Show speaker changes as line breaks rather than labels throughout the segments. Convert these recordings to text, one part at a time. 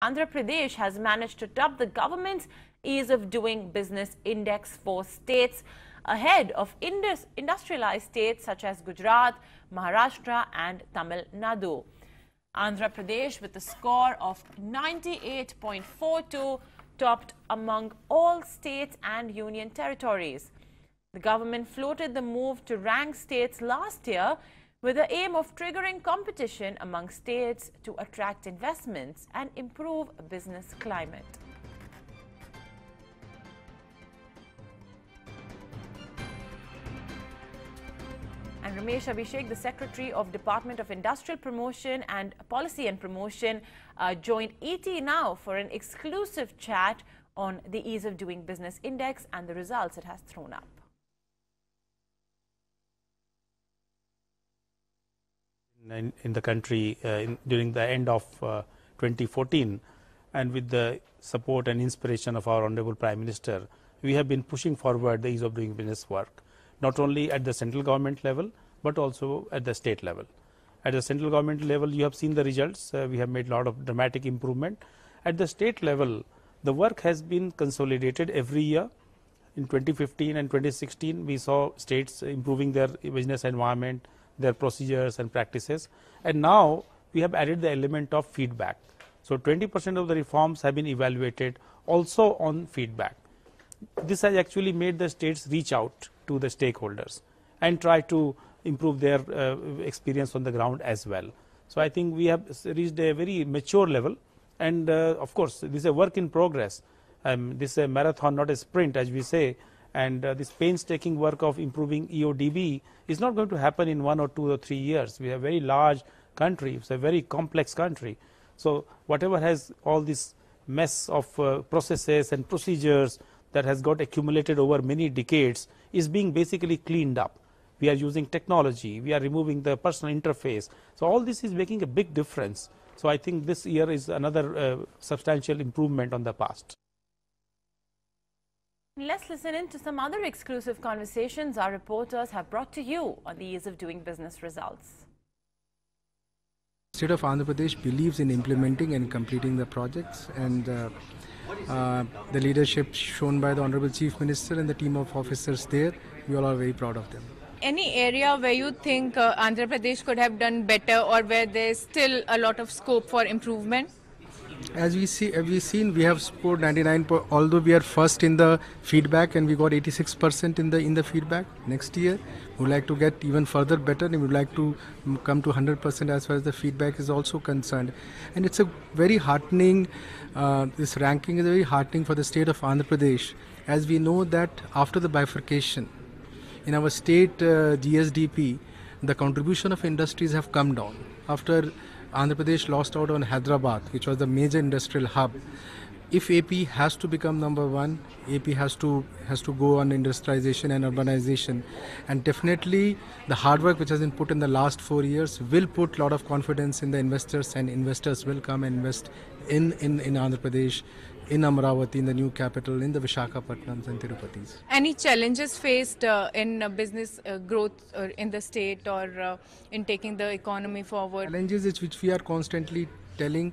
Andhra Pradesh has managed to top the government's Ease of Doing Business Index for states, ahead of industrialized states such as Gujarat, Maharashtra and Tamil Nadu. Andhra Pradesh, with a score of 98.42, topped among all states and union territories. The government floated the move to rank states last year with the aim of triggering competition among states to attract investments and improve business climate. And Ramesh Abhishek, the Secretary of Department of Industrial Promotion and Policy and Promotion, joined ET Now for an exclusive chat on the Ease of Doing Business Index and the results it has thrown up.
In the country during the end of 2014, and with the support and inspiration of our Honorable Prime Minister, we have been pushing forward the ease of doing business work, not only at the central government level, but also at the state level. At the central government level, you have seen the results. We have made a lot of dramatic improvement. At the state level, the work has been consolidated every year. In 2015 and 2016, we saw states improving their business environment, their procedures and practices, and now we have added the element of feedback. So 20% of the reforms have been evaluated also on feedback. This has actually made the states reach out to the stakeholders and try to improve their experience on the ground as well. So I think we have reached a very mature level, and of course this is a work in progress. This is a marathon, not a sprint, as we say. And this painstaking work of improving EODB is not going to happen in 1 or 2 or 3 years. We have a very large country. It's a very complex country. So whatever has all this mess of processes and procedures that has got accumulated over many decades is being basically cleaned up. We are using technology. We are removing the personal interface. So all this is making a big difference. So I think this year is another substantial improvement on the past.
Let's listen in to some other exclusive conversations our reporters have brought to you on the Ease of Doing Business results.
The state of Andhra Pradesh believes in implementing and completing the projects, and the leadership shown by the Honorable Chief Minister and the team of officers there, we all are very proud of them.
Any area where you think Andhra Pradesh could have done better, or where there's still a lot of scope for improvement?
As we've seen, we have scored 99. Although we are first in the feedback, and we got 86% in the feedback. Next year, we would like to get even further better, and we would like to come to 100% as far as the feedback is also concerned. And it's a very heartening. This ranking is very heartening for the state of Andhra Pradesh, as we know that after the bifurcation in our state GSDP, the contribution of industries have come down. After Andhra Pradesh lost out on Hyderabad, which was the major industrial hub. If AP has to become number one, AP has to go on industrialization and urbanization, and definitely the hard work which has been put in the last 4 years will put a lot of confidence in the investors, and investors will come and invest in Andhra Pradesh, in Amravati, in the new capital, in the Visakhapatnams and Tirupatis.
Any challenges faced in business growth in the state, or in taking the economy forward?
Challenges which we are constantly telling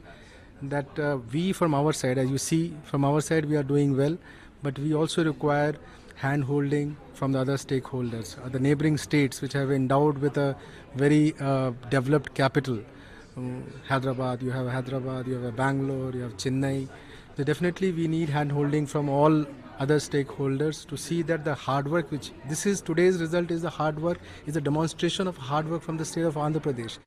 that we from our side, as you see, from our side we are doing well, but we also require hand-holding from the other stakeholders, the neighboring states which have endowed with a very developed capital. Hyderabad, you have Bangalore, you have Chennai. So definitely we need hand-holding from all other stakeholders to see that the hard work, which this is today's result, is the hard work, is a demonstration of hard work from the state of Andhra Pradesh.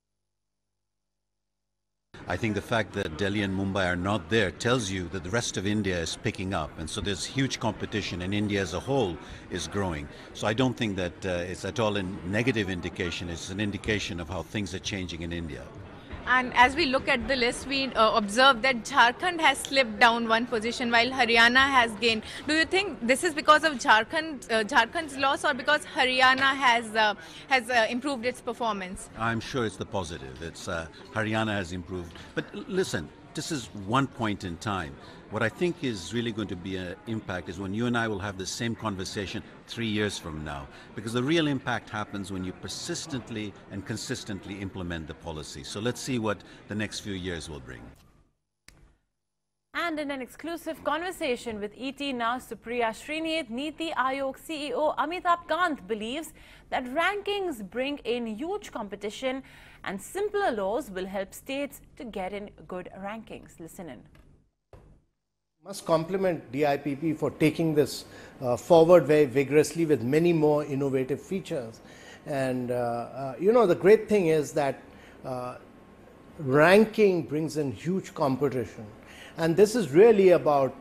I think the fact that Delhi and Mumbai are not there tells you that the rest of India is picking up, and so there's huge competition, and India as a whole is growing. So I don't think that it's at all a negative indication. It's an indication of how things are changing in India.
And as we look at the list, we observe that Jharkhand has slipped down one position while Haryana has gained. Do you think this is because of Jharkhand's loss, or because Haryana has improved its performance?
I'm sure it's the positive. It's Haryana has improved. But listen, this is one point in time. What I think is really going to be an impact is when you and I will have the same conversation 3 years from now, because the real impact happens when you persistently and consistently implement the policy. So let's see what the next few years will bring.
And in an exclusive conversation with ET Now Supriya Srinath, Niti Aayog CEO Amitabh Kant believes that rankings bring in huge competition and simpler laws will help states to get in good rankings. Listen in.
Must compliment DIPP for taking this forward very vigorously with many more innovative features. And you know, the great thing is that ranking brings in huge competition. And this is really about,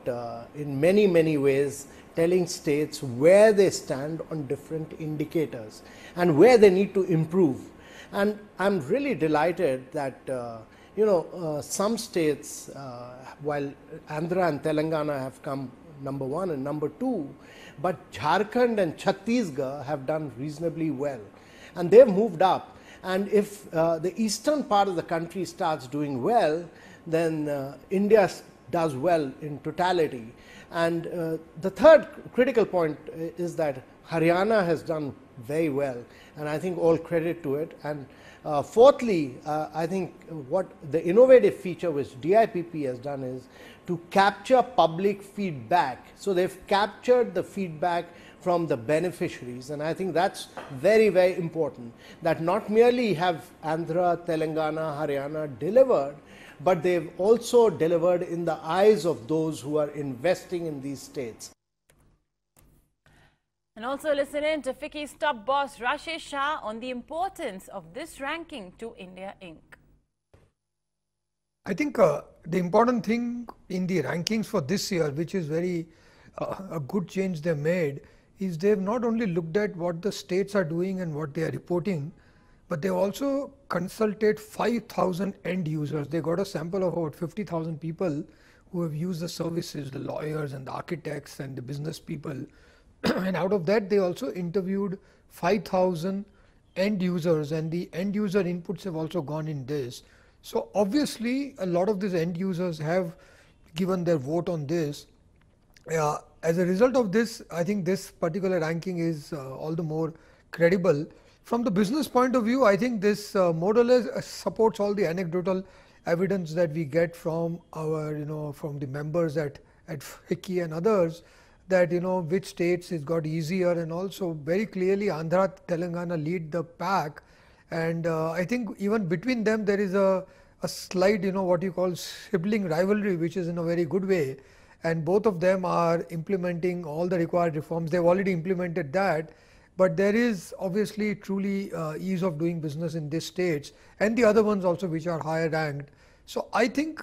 in many ways, telling states where they stand on different indicators and where they need to improve. And I'm really delighted that you know, some states, while Andhra and Telangana have come number 1 and number 2, but Jharkhand and Chhattisgarh have done reasonably well. And they've moved up. And if the eastern part of the country starts doing well, then India does well in totality. And the third critical point is that Haryana has done very well, and I think all credit to it. And fourthly, I think what the innovative feature which DIPP has done is to capture public feedback. So they've captured the feedback from the beneficiaries, and I think that's very important, that not merely have Andhra, Telangana, Haryana delivered, but they've also delivered in the eyes of those who are investing in these states.
And also listen in to FICCI's top boss Rashesh Shah on the importance of this ranking to India Inc.
I think the important thing in the rankings for this year, which is very a good change they made, is they've not only looked at what the states are doing and what they are reporting, but they also consulted 5,000 end users. They got a sample of about 50,000 people who have used the services, the lawyers and the architects and the business people. And out of that, they also interviewed 5,000 end users, and the end user inputs have also gone in this. So obviously, a lot of these end users have given their vote on this. As a result of this, I think this particular ranking is all the more credible. From the business point of view, I think this more or less supports all the anecdotal evidence that we get from our, from the members at FICCI and others, that which states it got easier, and also very clearly Andhra, Telangana lead the pack, and I think even between them there is a slight what you call sibling rivalry, which is in a very good way, and both of them are implementing all the required reforms. They've already implemented that, but there is obviously truly ease of doing business in these states and the other ones also which are higher ranked. So I think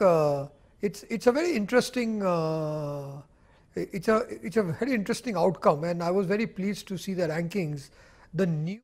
it's a very interesting it's a very interesting outcome, and I was very pleased to see the rankings. The new